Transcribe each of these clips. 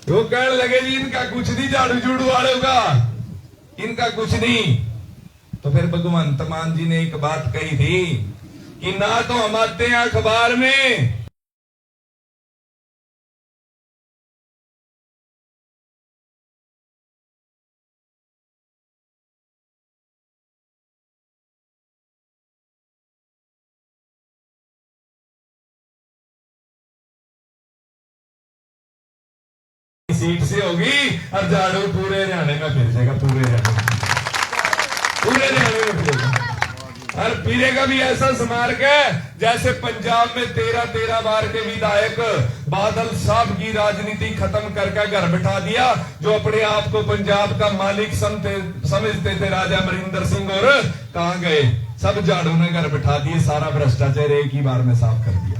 वो कहने लगे जी इनका कुछ नहीं, झाड़ू झूड़ू वालों का इनका कुछ नहीं। तो फिर भगवंत मान जी ने एक बात कही थी कि ना तो हम आते हैं अखबार में, सीट से होगी और झाड़ू पूरे हरियाणे में फिर जाएगा, पूरे हरियाणे में फिरेगा। और फिरेगा भी ऐसा स्मारक है जैसे पंजाब में 13 बार के विधायक बादल साहब की राजनीति खत्म करके घर बैठा दिया, जो अपने आप को पंजाब का मालिक समझते थे, राजा अमरिंदर सिंह, और कहां गए? सब झाड़ू ने घर बैठा दिए, सारा भ्रष्टाचार एक ही बार में साफ कर दिया।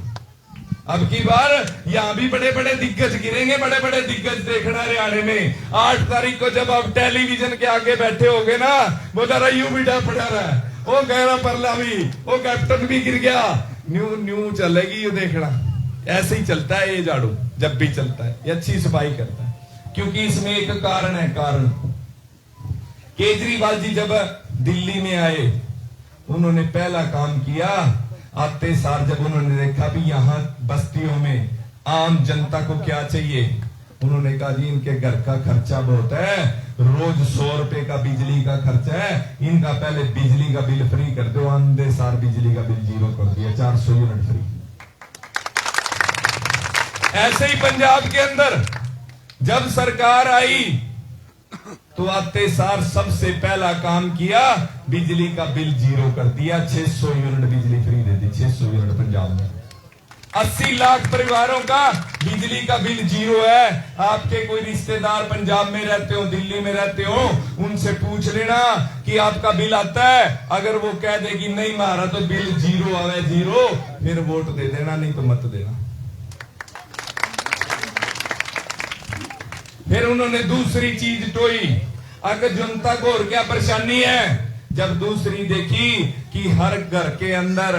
अब की बार यहां भी बड़े बड़े दिग्गज गिरेंगे, बड़े बड़े दिग्गज देखना हरियाणा में। 8 तारीख को जब आप टेलीविजन के आगे बैठे होगे ना, बोला रहा यू बीटा पड़ा रहा, वो कह रहा परला भी, वो कैप्टन भी गिर गया, न्यू चलेगी ये देखना। ऐसे ही चलता है ये झाड़ू, जब भी चलता है ये अच्छी सफाई करता है। क्योंकि इसमें एक कारण है, कारण केजरीवाल जी जब दिल्ली में आए, उन्होंने पहला काम किया, आते सार जब उन्होंने देखा भी यहाँ बस्तियों में आम जनता को क्या चाहिए, उन्होंने कहा जी इनके घर का खर्चा बहुत है, रोज 100 रुपए का बिजली का खर्चा है, इनका पहले बिजली का बिल फ्री कर दो। आंधे सार बिजली का बिल 0 कर दिया, 400 यूनिट फ्री। ऐसे ही पंजाब के अंदर जब सरकार आई तो आते सार सबसे पहला काम किया, बिजली का बिल 0 कर दिया, 600 यूनिट बिजली फ्री दे दी। 600 यूनिट पंजाब में 80 लाख परिवारों का बिजली का बिल 0 है। आपके कोई रिश्तेदार पंजाब में रहते हो, दिल्ली में रहते हो, उनसे पूछ लेना कि आपका बिल आता है। अगर वो कह दे कि नहीं मारा तो बिल 0 आवे 0, फिर वोट दे देना, नहीं तो मत देना। फिर उन्होंने दूसरी चीज टोई, अगर जनता को और क्या परेशानी है, जब दूसरी देखी कि हर घर के अंदर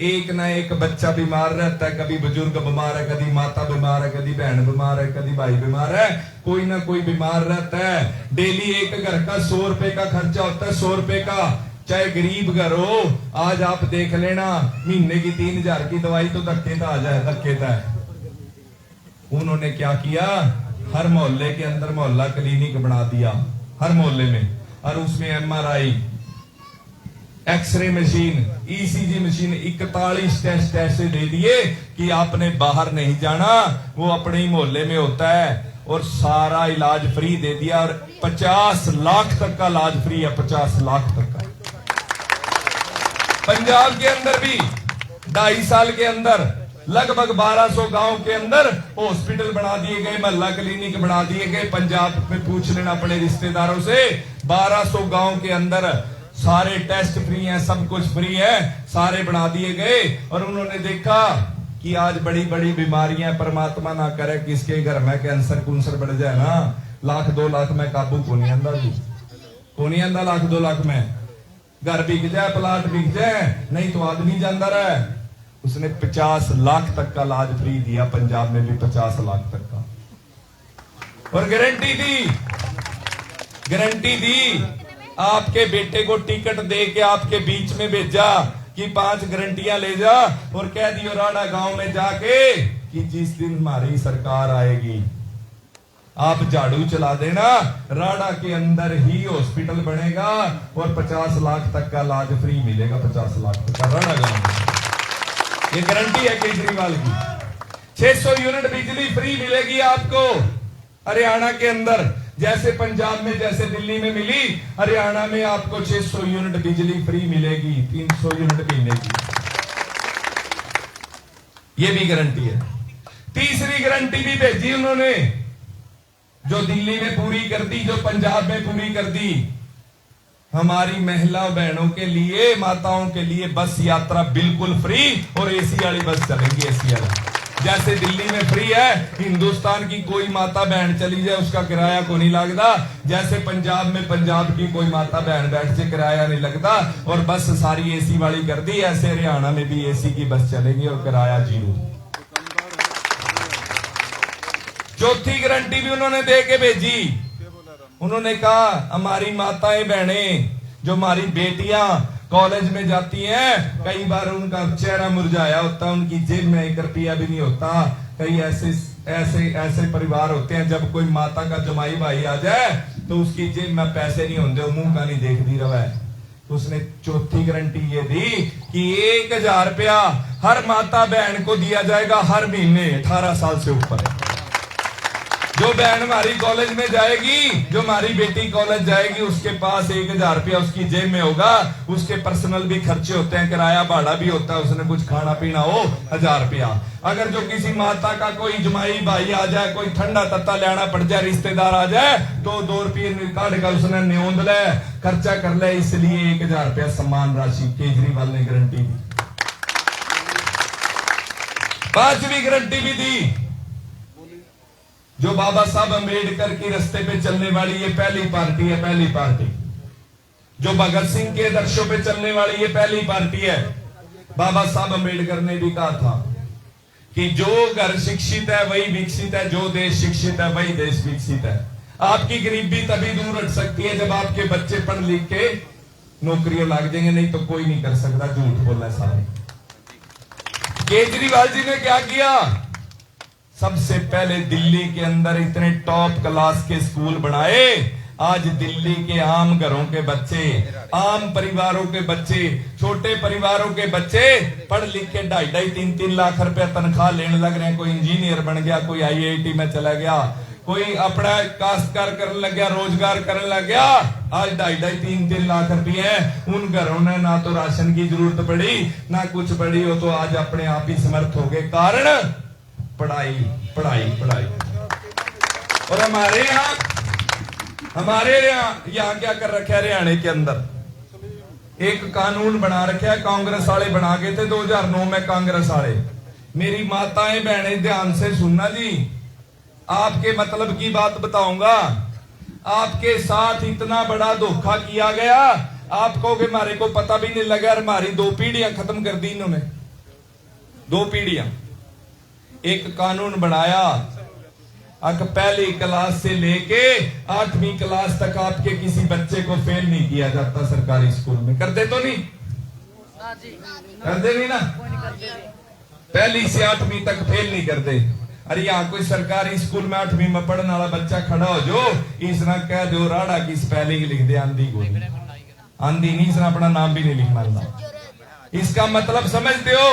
एक ना एक बच्चा बीमार रहता है, कभी बुजुर्ग बीमार है, कभी माता बीमार है, कभी बहन बीमार है, कभी भाई बीमार है, कोई ना कोई बीमार रहता है। डेली एक घर का 100 रुपए का खर्चा होता है, 100 रुपए का, चाहे गरीब घर हो। आज आप देख लेना, महीने की 3000 की दवाई तो धक्के तो आ जाए, धक्के तो है। उन्होंने क्या किया, हर मोहल्ले के अंदर मोहल्ला क्लिनिक बना दिया, हर मोहल्ले में, और उसमें MRI, x-ray machine, ECG machine, 41 test ऐसे दे दिए कि आपने बाहर नहीं जाना, वो अपने ही मोहल्ले में होता है, और सारा इलाज फ्री दे दिया। और 50 लाख तक का इलाज फ्री है, 50 लाख तक का। पंजाब के अंदर भी 2.5 साल के अंदर लगभग 1200 गांव के अंदर हॉस्पिटल बना दिए गए, मोहल्ला क्लिनिक बना दिए गए। पंजाब में पूछ लेना अपने रिश्तेदारों से, 1200 गांव के अंदर सारे टेस्ट फ्री हैं, सब कुछ फ्री है, सारे बना दिए गए। और उन्होंने देखा कि आज बड़ी बड़ी बीमारियां, परमात्मा ना करे किसके घर में कैंसर कुंसर बढ़ जाए ना, 1-2 लाख में काबू को नहीं आंदा जी, को नहीं आंदा। 1-2 लाख में घर बिक जाए, प्लाट बिक जाए, नहीं तो आदमी जानता रहे। उसने 50 लाख तक का इलाज फ्री दिया, पंजाब में भी 50 लाख तक का। और गारंटी दी, आपके बेटे को टिकट दे के आपके बीच में भेजा कि 5 गारंटियां ले जा, और कह दियो राड़ा गांव में जाके कि जिस दिन हमारी सरकार आएगी आप झाड़ू चला देना, राड़ा के अंदर ही हॉस्पिटल बनेगा और 50 लाख तक का इलाज फ्री मिलेगा, 50 लाख तक का राड़ा गांव में। ये गारंटी है केजरीवाल की। 600 यूनिट बिजली फ्री मिलेगी आपको हरियाणा के अंदर, जैसे पंजाब में, जैसे दिल्ली में मिली, हरियाणा में आपको 600 यूनिट बिजली फ्री मिलेगी, 300 यूनिट महीने की। ये भी गारंटी है। तीसरी गारंटी भी भेजी उन्होंने, जो दिल्ली में पूरी कर दी, जो पंजाब में पूरी कर दी। हमारी महिला बहनों के लिए, माताओं के लिए बस यात्रा बिल्कुल फ्री, और एसी वाली बस चलेंगी, एसी वाली। जैसे दिल्ली में फ्री है, हिंदुस्तान की कोई माता बहन चली जाए उसका किराया को नहीं लगता, जैसे पंजाब में पंजाब की कोई माता बहन बैठ जाए किराया नहीं लगता, और बस सारी एसी वाली कर दी। ऐसे हरियाणा में भी एसी की बस चलेगी और किराया 0। चौथी गारंटी भी उन्होंने दे के भेजी। उन्होंने कहा हमारी माताएं बहनें, जो हमारी बेटियां कॉलेज में जाती हैं, कई बार उनका चेहरा मुरझाया होता है, उनकी जेब में 1 रुपया भी नहीं होता। कई ऐसे परिवार होते हैं, जब कोई माता का जमाई भाई आ जाए तो उसकी जेब में पैसे नहीं होंगे, मुंह का नहीं देखती रहा है। तो उसने चौथी गारंटी ये दी कि 1000 रुपया हर माता बहन को दिया जाएगा हर महीने 18 साल से ऊपर। जो बहन हमारी कॉलेज में जाएगी, जो हमारी बेटी कॉलेज जाएगी, उसके पास 1000 रुपया उसकी जेब में होगा। उसके पर्सनल भी खर्चे होते हैं, किराया भाड़ा भी होता है, उसने कुछ खाना पीना हो 1000 रुपया। अगर जो किसी माता का कोई जमाई भाई आ जाए, कोई ठंडा तत्ता लेना पड़ जाए, रिश्तेदार आ जाए, तो 2 रुपये काट कर उसने न्योंद ले, खर्चा कर ले। इसलिए 1000 रुपया सम्मान राशि केजरीवाल ने गारंटी दी। 5वीं गारंटी भी दी, जो बाबा साहब अम्बेडकर की रास्ते पे चलने वाली ये पहली पार्टी है, पहली पार्टी जो भगत सिंह के आदर्शों पे चलने वाली ये पहली पार्टी है। बाबा साहब अम्बेडकर ने भी कहा था कि जो घर शिक्षित है वही विकसित है, जो देश शिक्षित है वही देश विकसित है। आपकी गरीबी तभी दूर हट सकती है जब आपके बच्चे पढ़ लिख के नौकरियों लग जाएंगे, नहीं तो कोई नहीं कर सकता। झूठ बोला सारे। केजरीवाल जी ने क्या किया? सबसे पहले दिल्ली के अंदर इतने टॉप क्लास के स्कूल बनाए। आज दिल्ली के आम घरों के बच्चे, आम परिवारों के बच्चे, छोटे परिवारों के बच्चे पढ़ लिख के 2.5 3 लाख रुपया तनख्वाह लेने लग रहे हैं। कोई इंजीनियर बन गया, कोई IIT में चला गया, कोई अपना काश्तकार करने लग गया, रोजगार करने लग गया। आज 2.5 3 लाख रुपये है। उन घरों ने ना तो राशन की जरूरत पड़ी, ना कुछ पड़ी हो, तो आज अपने आप ही समर्थ हो गए। कारण पढ़ाई, पढ़ाई, पढ़ाई। और हमारे यहाँ क्या कर रखा है? हरियाणा के अंदर एक कानून बना रखा है, कांग्रेस वाले बना गए थे 2009 में। कांग्रेस वाले, मेरी माताएं बहनें ध्यान से सुनना जी, आपके मतलब की बात बताऊंगा। आपके साथ इतना बड़ा धोखा किया गया, आप कहोगे हमारे को पता भी नहीं लगा। हमारी 2 पीढ़ियां खत्म कर दी इन्होंने, 2 पीढ़ियां। एक कानून बनाया, पहली क्लास से लेके 8वीं क्लास तक आपके किसी बच्चे को फेल नहीं किया जाता सरकारी स्कूल में। करते तो नहीं? करते नहीं ना? पहली से 8वीं तक फेल नहीं करते। अरे यहाँ कोई सरकारी स्कूल में 8वीं में पढ़ने वाला बच्चा खड़ा हो जो, इसना कह दो राड़ा की स्पेलिंग लिख दे, आंधी को आंधी नहीं, इसने अपना नाम भी नहीं लिख पाता। इसका मतलब समझते हो?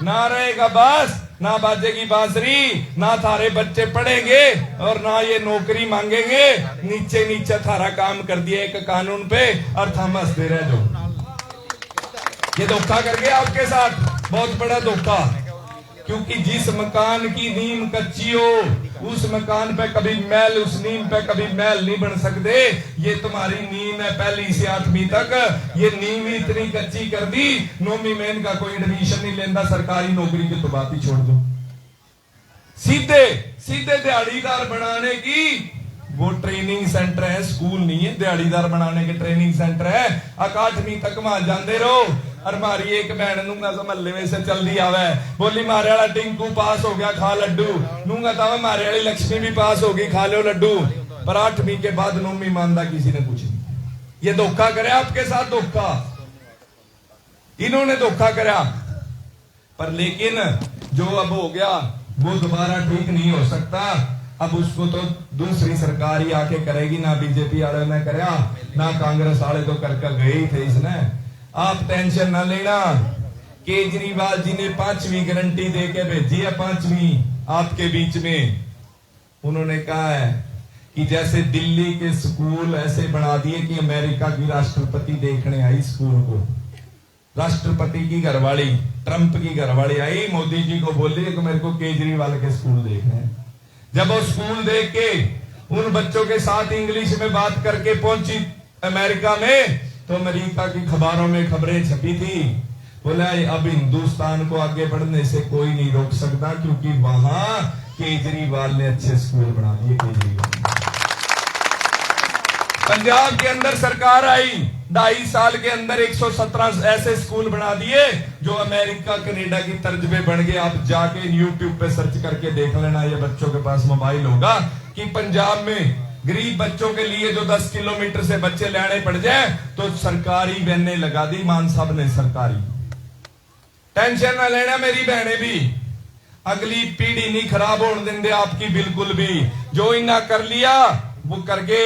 ना रहेगा बास, ना बाजेगी बांसुरी, ना थारे बच्चे पढ़ेंगे और ना ये नौकरी मांगेंगे। नीचे नीचे थारा काम कर दिया एक कानून पे और थम हंसते रह जो। ये धोखा कर गया आपके साथ, बहुत बड़ा धोखा। क्योंकि जिस मकान की नींव कच्ची हो, उस मकान पे कभी मैल, उस नींव पे कभी मैल नहीं बन सकते। ये तुम्हारी नींव है पहली से 8वीं तक, ये नींव इतनी कच्ची कर दी, 9वीं में इनका कोई एडमिशन नहीं लेता। सरकारी नौकरी की तो बात ही छोड़ दो। सीधे सीधे दिहाड़ीदार बनाने की वो ट्रेनिंग सेंटर है, स्कूल नहीं है। दिहाड़ीदार बनाने के ट्रेनिंग सेंटर है। 8वीं तक वहां जाते रहो। और मारी एक बहन नूंगा महल्ले में से चल दी आवे, बोली मारे वाला टिंकू पास हो गया, खा लड्डू। नूंगा था मारे वाली लक्ष्मी भी पास होगी, खा लो लड्डू। पर 8वीं के बाद 9वीं मानदा किसी ने कुछ नहीं। ये धोखा करे आपके साथ, धोखा इन्होंने धोखा करा। पर लेकिन जो अब हो गया वो दोबारा ठीक नहीं हो सकता। अब उसको तो दूसरी सरकार ही आके करेगी। ना बीजेपी वाले ने करा, ना कांग्रेस वाले तो करके गए ही थे इसने। आप टेंशन ना लेना। केजरीवाल जी ने 5वीं गारंटी देके भेजी है, 5वीं आपके बीच में। उन्होंने कहा है कि जैसे दिल्ली के स्कूल ऐसे बना दिए कि अमेरिका की राष्ट्रपति देखने आई स्कूल को। राष्ट्रपति की घरवाली, ट्रंप की घरवाली आई, मोदी जी को बोली कि मेरे को केजरीवाल के स्कूल देखने हैं। जब वो स्कूल देख के उन बच्चों के साथ इंग्लिश में बात करके पहुंची अमेरिका में, तो अमेरिका की खबरों में खबरें छपी थी। बोला अब हिंदुस्तान को आगे बढ़ने से कोई नहीं रोक सकता, क्योंकि वहां केजरीवाल ने अच्छे स्कूल बना दिए। केजरीवाल पंजाब के अंदर सरकार आई, 2.5 साल के अंदर 117 ऐसे स्कूल बना दिए जो अमेरिका कनाडा की तर्ज पे बन गए। आप जाके यूट्यूब पे सर्च करके देख लेना, ये बच्चों के पास मोबाइल होगा, कि पंजाब में गरीब बच्चों के लिए जो 10 किलोमीटर से बच्चे लाने पड़ जाए तो सरकारी वैने लगा दी मान साहब ने। सरकारी टेंशन ना लेना मेरी बहने भी, अगली पीढ़ी नहीं खराब होने देंगे आपकी बिल्कुल भी। जो इन्हें कर लिया वो करके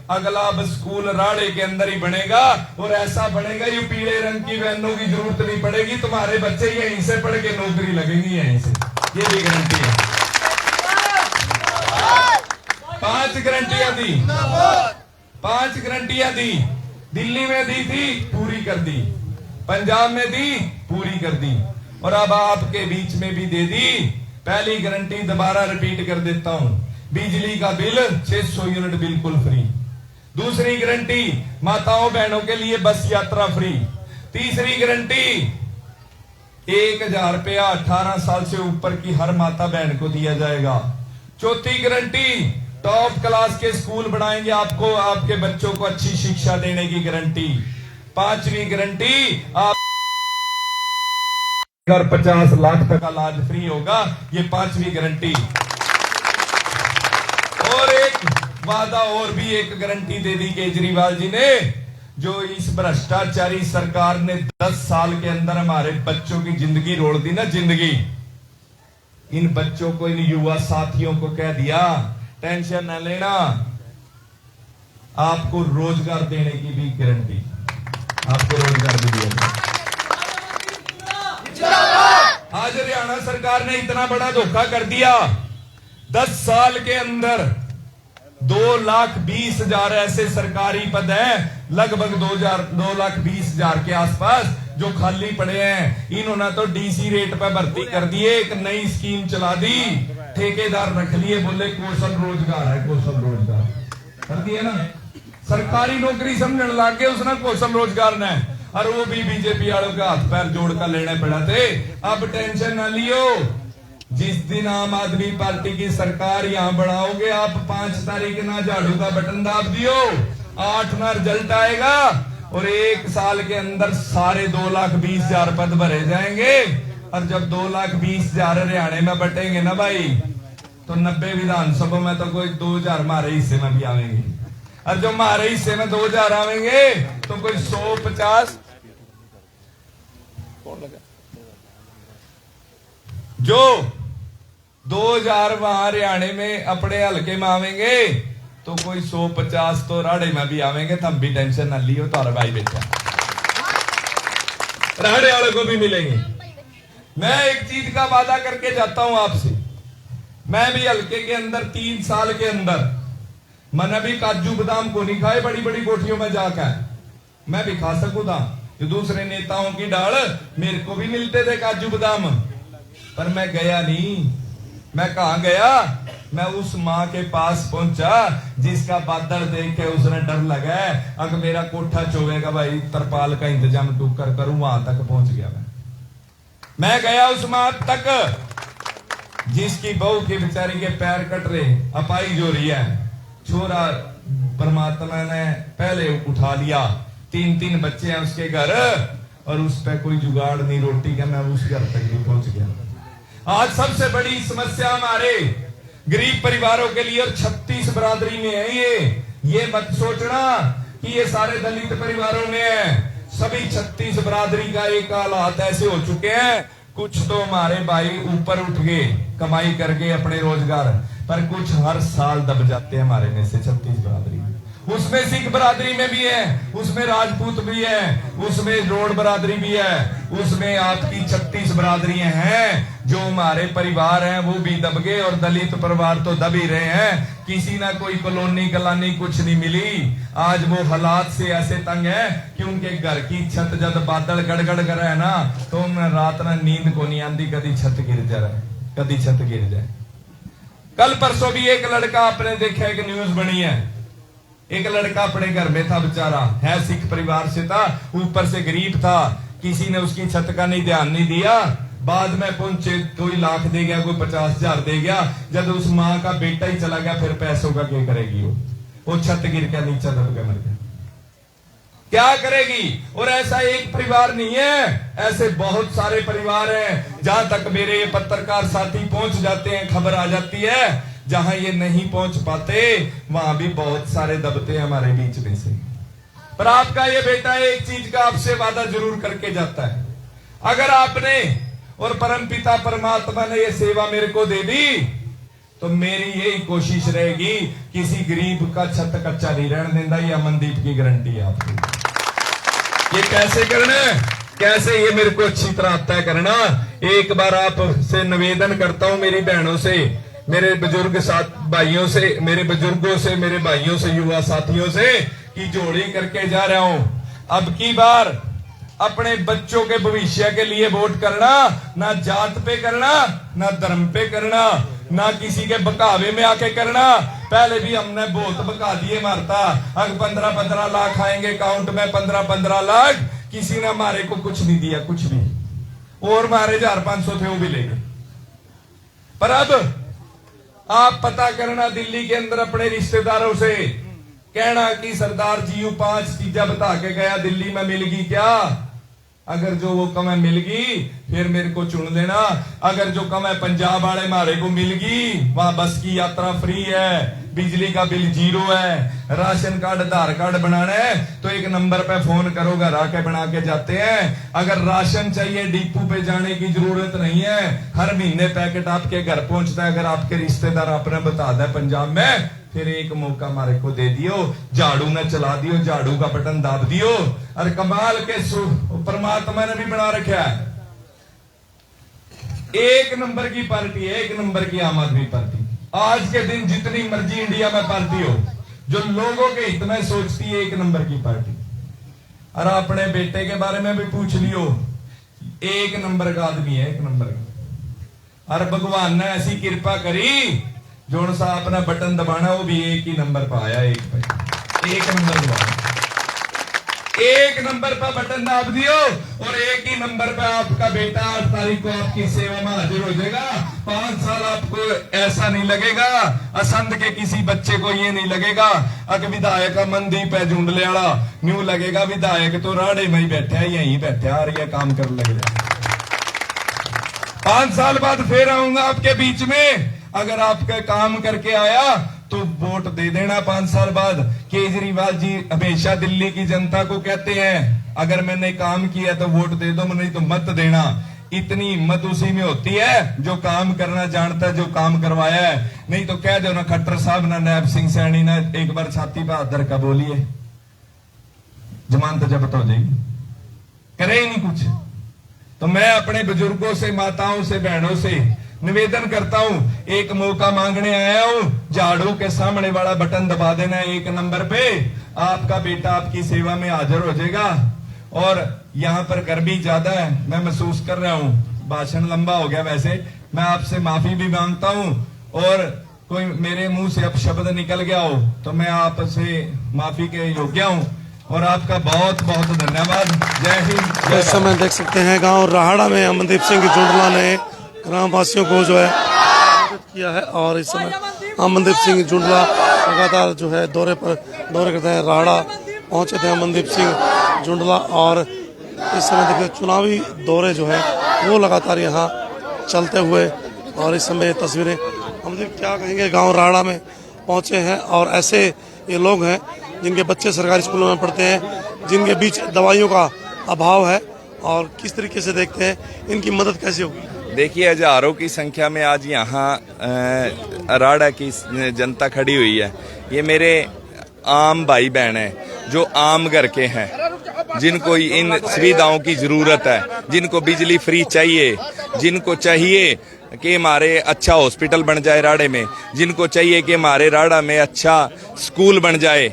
अगला अब स्कूल राड़े के अंदर ही बनेगा, और ऐसा बनेगा ये पीले रंग की वैनों की जरूरत नहीं पड़ेगी, तुम्हारे बच्चे यहीं से पढ़ के नौकरी लगेंगी यहीं से, ये भी गारंटी है। 5 गारंटियां दी, 5 गारंटियां दी। दिल्ली में दी थी, पूरी कर दी, पंजाब में दी, पूरी कर दी, और अब आपके बीच में भी दे दी। पहली गारंटी दोबारा रिपीट कर देता हूं, बिजली का बिल 600 यूनिट बिल्कुल फ्री। दूसरी गारंटी, माताओं बहनों के लिए बस यात्रा फ्री। तीसरी गारंटी, 1000 रुपया 18 साल से ऊपर की हर माता बहन को दिया जाएगा। चौथी गारंटी, टॉप क्लास के स्कूल बनाएंगे आपको, आपके बच्चों को अच्छी शिक्षा देने की गारंटी। पांचवी गारंटी, आप 50 लाख तक का इलाज फ्री होगा, ये 5वीं गारंटी। और एक वादा और भी एक गारंटी दे दी केजरीवाल जी ने, जो इस भ्रष्टाचारी सरकार ने 10 साल के अंदर हमारे बच्चों की जिंदगी रोड़ दी ना, जिंदगी। इन बच्चों को, इन युवा साथियों को कह दिया टेंशन न लेना, आपको रोजगार देने की भी गारंटी, आपको रोजगार भी दिया। आज हरियाणा सरकार ने इतना बड़ा धोखा कर दिया, 10 साल के अंदर 2,20,000 ऐसे सरकारी पद हैं, लगभग 2,20,000 के आसपास जो खाली पड़े हैं। इन्होंने तो डीसी रेट पर भर्ती कर दिए, एक नई स्कीम चला दी, ठेकेदार रख लिए, बोले कौशल रोजगार है, कौशल रोजगार कर दिए ना, सरकारी नौकरी समझने लगे उसने कौशल रोजगार ने, और वो भी बीजेपी वालों के हाथ पैर जोड़कर लेने पड़ा थे। अब टेंशन ना लियो, जिस दिन आम आदमी पार्टी की सरकार यहां बढ़ाओगे आप, 5 तारीख ना झाड़ू का बटन दाब दियो, 8 ना रिजल्ट आएगा, और 1 साल के अंदर सारे 2,20,000 पद भरे जाएंगे। और जब 2,20,000 हरियाणा में बटेंगे ना भाई, तो 90 विधानसभा में तो कोई 2,000 हमारे हिस्से में भी आवेंगे, और जो हमारे हिस्से में 2,000 आवेंगे तो कोई 150, जो 2,000 वहां हरियाणा में अपने हल्के में आवेंगे तो कोई 150 तो राड़े में भी आवेंगे। तुम भी टेंशन ना लियो, तारा भाई बेटा राड़े वाले को भी मिलेंगे। मैं एक चीज का वादा करके जाता हूं आपसे, मैं भी हल्के के अंदर 3 साल के अंदर मैंने भी काजू बादाम को नहीं खाए, बड़ी बड़ी कोठियों में जाकर मैं भी खा सकूं था, जो दूसरे नेताओं की डाल मेरे को भी मिलते थे काजू बादाम, पर मैं गया नहीं। मैं कहां गया? मैं उस मां के पास पहुंचा जिसका बादल देख के उसने डर लगा, अगर मेरा कोठा चोवेगा भाई तरपाल का इंतजाम तू कर करूं, वहां तक पहुंच गया। मैं गया उस मां तक जिसकी बहू के बेचारी के पैर कट रहे, अपाई जो रही है, छोरा परमात्मा ने पहले उठा लिया, 3 बच्चे हैं उसके घर, और उस पर कोई जुगाड़ नहीं रोटी का, मैं उस घर तक भी पहुंच गया। आज सबसे बड़ी समस्या हमारे गरीब परिवारों के लिए, और 36 बरादरी में है ये मत सोचना कि ये सारे दलित परिवारों में है, सभी 36 बरादरी का एक हालात ऐसे हो चुके हैं। कुछ तो हमारे भाई ऊपर उठ गए कमाई करके अपने रोजगार, पर कुछ हर साल दब जाते हैं हमारे में से 36 बरादरी। उसमें सिख बरादरी में भी है, उसमें राजपूत भी है, उसमें रोड बरादरी भी है, उसमें आपकी 36 बरादरियां हैं। जो हमारे परिवार हैं वो भी दब गए, और दलित परिवार तो दब ही रहे हैं। किसी ना कोई कॉलोनी कलानी कुछ नहीं मिली। आज वो हालात से ऐसे तंग है कि उनके घर की छत जब बादल गड़गड़ कर है ना, तो उन्हें रात ना नींद को नहीं आती, कभी छत गिर जाए, कभी छत गिर जाए। कल परसों भी एक लड़का आपने देखा, एक न्यूज बनी है, एक लड़का अपने घर में था, बेचारा है सिख परिवार से था, ऊपर से गरीब था, किसी ने उसकी छत का नहीं ध्यान नहीं दिया। बाद में पहुंचे, कोई लाख दे गया, कोई 50,000 दे गया। जब उस माँ का बेटा ही चला गया, फिर पैसों का क्या करेगी वो? वो छत गिर के नीचे दब के मर गया। क्या करेगी? और ऐसा एक परिवार नहीं है, ऐसे बहुत सारे परिवार हैं। जहां तक मेरे ये पत्रकार साथी पहुंच जाते हैं, खबर आ जाती है, जहां ये नहीं पहुंच पाते वहां भी बहुत सारे दबते हैं हमारे बीच में से। पर आपका ये बेटा एक चीज का आपसे वादा जरूर करके जाता है, अगर आपने और परमपिता परमात्मा ने ये सेवा मेरे को दे दी तो मेरी यही कोशिश रहेगी, किसी गरीब का छत कच्चा नहीं रहने देना। ये अमनदीप की गारंटी है आपकी। ये कैसे करना है, कैसे, ये मेरे को अच्छी तरह आता है करना। एक बार आपसे निवेदन करता हूं, मेरी बहनों से, मेरे बुजुर्ग साथ भाइयों से, मेरे बुजुर्गों से, मेरे भाइयों से, युवा साथियों से कि जोड़ी करके जा रहा हूं, अब की बार अपने बच्चों के भविष्य के लिए वोट करना, ना जात पे करना, ना धर्म पे करना, ना किसी के बकावे में आके करना। पहले भी हमने बहुत बका दिए मारता, अब 15-15 लाख आएंगे अकाउंट में, 15-15 लाख, किसी ने हमारे को कुछ नहीं दिया, कुछ भी, और हमारे 1500 थे वो भी ले गए। पर अब आप पता करना दिल्ली के अंदर अपने रिश्तेदारों से, कहना कि सरदार जी यू 5 चीजें बता के गया, दिल्ली में मिल गई क्या? अगर जो वो कमें मिल गई फिर मेरे को चुन लेना। अगर जो कमें पंजाब वाले मारे को मिल गई, वहां बस की यात्रा फ्री है, बिजली का बिल 0 है, राशन कार्ड आधार कार्ड बनाना है तो एक नंबर पे फोन करो, घर आके बना के जाते हैं। अगर राशन चाहिए डिपो पे जाने की जरूरत नहीं है, हर महीने पैकेट आपके घर पहुंचता है। अगर आपके रिश्तेदार आपने बता दिया पंजाब में, फिर एक मौका मारे को दे दियो, झाड़ू न चला दियो, झाड़ू का बटन दाब दियो। और कमाल के परमात्मा ने भी बना रखा है, एक नंबर की पार्टी है, एक नंबर की आम आदमी पार्टी। आज के दिन जितनी मर्जी इंडिया में पार्टी हो, जो लोगों के हित में सोचती है, एक नंबर की पार्टी। और अपने बेटे के बारे में भी पूछ लियो, एक नंबर का आदमी है, एक नंबर का। और भगवान ने ऐसी कृपा करी, जोन सा अपना बटन दबाना वो भी एक ही नंबर पर आया, एक नंबर दबाना, एक नंबर पर बटन दाब दियो और एक ही नंबर पर आपका बेटा 8 तारीख को आपकी सेवा में हाजिर हो जाएगा। 5 साल आपको ऐसा नहीं लगेगा, असंध के किसी बच्चे को ये नहीं लगेगा अगर विधायक अमनदीप है जुंडले वाला, न्यू लगेगा विधायक तो राड़े में ही बैठा है, यहीं बैठा है और ये काम कर लगेगा। 5 साल बाद फिर आऊंगा आपके बीच में, अगर आपका काम करके आया तो वोट दे देना 5 साल बाद। केजरीवाल जी हमेशा दिल्ली की जनता को कहते हैं, अगर मैंने काम किया तो वोट दे दो, नहीं तो मत देना। इतनी हिम्मत उसी में होती है जो काम करना जानता है, जो काम करवाया है। नहीं तो कह दो ना खट्टर साहब ना नैब सिंह सैनी ने एक बार छाती पर हाथ धर का बोलिए, जमानत जब्त हो जाएगी, करे ही नहीं कुछ। तो मैं अपने बुजुर्गों से, माताओं से, बहनों से निवेदन करता हूं, एक मौका मांगने आया हूं, झाड़ू के सामने वाला बटन दबा देना एक नंबर पे, आपका बेटा आपकी सेवा में हाजिर हो जाएगा। और यहां पर गर्मी ज्यादा है, मैं महसूस कर रहा हूं, भाषण लंबा हो गया वैसे, मैं आपसे माफी भी मांगता हूं, और कोई मेरे मुंह से अपशब्द निकल गया हो तो मैं आपसे माफी के योग्य हूं, और आपका बहुत बहुत धन्यवाद। जय हिंद। इस समय देख सकते हैं गांव राहड़ा में अमनदीप सिंह जुंडला ने ग्रामवासियों को जो है किया है, और इस समय अमनदीप सिंह जुंडला लगातार जो है दौरे करते हैं। राहड़ा पहुंचे थे अमनदीप सिंह जुंडला, और इस समय देखिए चुनावी दौरे जो है वो लगातार यहाँ चलते हुए, और इस समय तस्वीरें अमनदीप क्या कहेंगे, गांव राहड़ा में पहुंचे हैं और ऐसे ये लोग हैं जिनके बच्चे सरकारी स्कूलों में पढ़ते हैं, जिनके बीच दवाइयों का अभाव है, और किस तरीके से देखते हैं इनकी मदद कैसे होगी। देखिए हजारों की संख्या में आज यहाँ राड़ा की जनता खड़ी हुई है। ये मेरे आम भाई बहन हैं जो आम घर के हैं, जिनको इन सुविधाओं की जरूरत है, जिनको बिजली फ्री चाहिए, जिनको चाहिए कि हमारे अच्छा हॉस्पिटल बन जाए राड़े में, जिनको चाहिए कि हमारे राड़ा में अच्छा स्कूल बन जाए,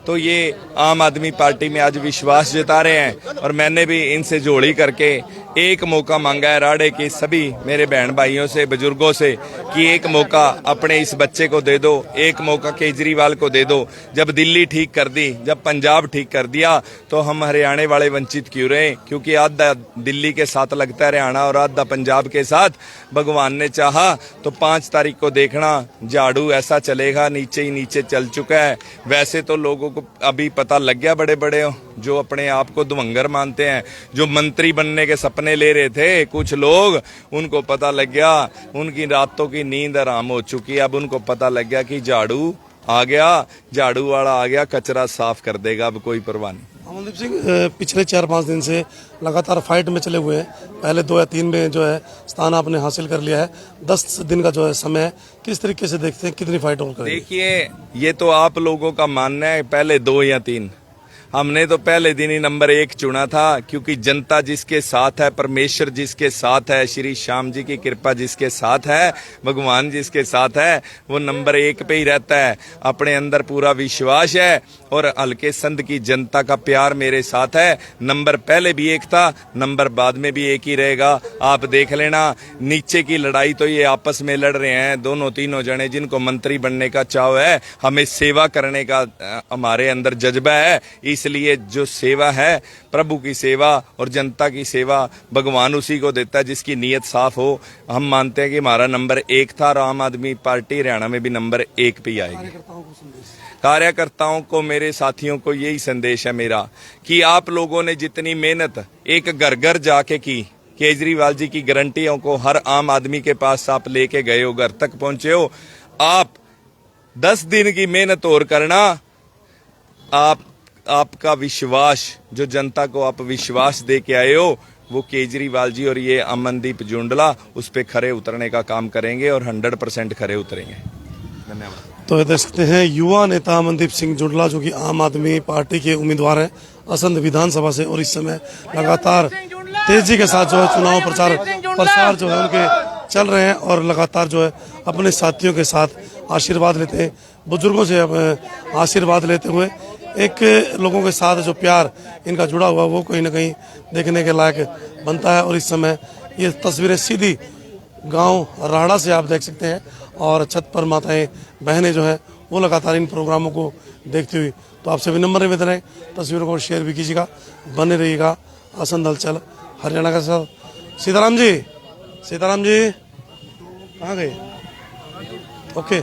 तो ये आम आदमी पार्टी में आज विश्वास जता रहे हैं। और मैंने भी इनसे जोड़ी करके एक मौका मांगा है राड़े के सभी मेरे बहन भाइयों से, बुजुर्गों से, कि एक मौका अपने इस बच्चे को दे दो, एक मौका केजरीवाल को दे दो। जब दिल्ली ठीक कर दी, जब पंजाब ठीक कर दिया, तो हम हरियाणा वाले वंचित क्यों रहे? क्योंकि आधा दिल्ली के साथ लगता है हरियाणा और आधा पंजाब के साथ। भगवान ने चाहा तो 5 तारीख को देखना झाड़ू ऐसा चलेगा, नीचे ही नीचे चल चुका है। वैसे तो लोगों को अभी पता लग गया, बड़े बड़े जो अपने आप को धुवंगर मानते हैं, जो मंत्री बनने के सपने ले रहे थे कुछ लोग, उनको पता लग गया, उनकी रातों की नींद आराम हो चुकी है। अब उनको पता लग गया कि झाड़ू आ गया, झाड़ू वाला आ गया, कचरा साफ कर देगा, अब कोई परवाह नहीं। अमनदीप सिंह पिछले 4-5 दिन से लगातार फाइट में चले हुए हैं। पहले 2 या 3 में जो है स्थान आपने हासिल कर लिया है। 10 दिन का जो है समय, किस तरीके से देखते हैं, कितनी फाइट और करेंगे? देखिए, ये तो आप लोगों का मानना है पहले 2 या 3, हमने तो पहले दिन ही नंबर 1 चुना था। क्योंकि जनता जिसके साथ है, परमेश्वर जिसके साथ है, श्री श्याम जी की कृपा जिसके साथ है, भगवान जिसके साथ है, वो नंबर 1 पे ही रहता है। अपने अंदर पूरा विश्वास है और हल्के संद की जनता का प्यार मेरे साथ है। नंबर पहले भी 1 था, नंबर बाद में भी 1 ही रहेगा। आप देख लेना, नीचे की लड़ाई तो ये आपस में लड़ रहे हैं, दोनों तीनों जने जिनको मंत्री बनने का चाव है। हमें सेवा करने का हमारे अंदर जज्बा है, इसलिए जो सेवा है, प्रभु की सेवा और जनता की सेवा, भगवान उसी को देता है जिसकी नीयत साफ हो। हम मानते हैं कि हमारा नंबर 1 था और आम आदमी पार्टी हरियाणा में भी नंबर 1 पे ही आएगी। कार्यकर्ताओं को, मेरे साथियों को यही संदेश है मेरा कि आप लोगों ने जितनी मेहनत एक घर घर जाके की, केजरीवाल जी की गारंटियों को हर आम आदमी के पास आप लेके गए हो, घर तक पहुंचे हो। आप 10 दिन की मेहनत और करना। आपका विश्वास, जो जनता को आप विश्वास दे के आए हो, वो केजरीवाल जी और ये अमनदीप जुंडला उस पे खरे उतरने का काम करेंगे और 100% खरे उतरेंगे। धन्यवाद। तो ये देख सकते हैं युवा नेता अमनदीप सिंह जुंडला, जो कि आम आदमी पार्टी के उम्मीदवार हैं असंध विधानसभा से, और इस समय लगातार तेजी के साथ जो है चुनाव प्रचार जो है उनके चल रहे हैं और लगातार जो है अपने साथियों के साथ आशीर्वाद लेते हैं, बुजुर्गों से आशीर्वाद लेते हुए एक लोगों के साथ जो प्यार इनका जुड़ा हुआ वो कहीं ना कहीं देखने के लायक बनता है। और इस समय ये तस्वीरें सीधी गांव राड़ा से आप देख सकते हैं और छत पर माताएं बहनें जो हैं वो लगातार इन प्रोग्रामों को देखती हुई। तो आपसे विनम्र निवेदन है, तस्वीरों को शेयर भी कीजिएगा, बने रहिएगा असंध हलचल हरियाणा के साथ। सीताराम जी कहाँ गए? ओके।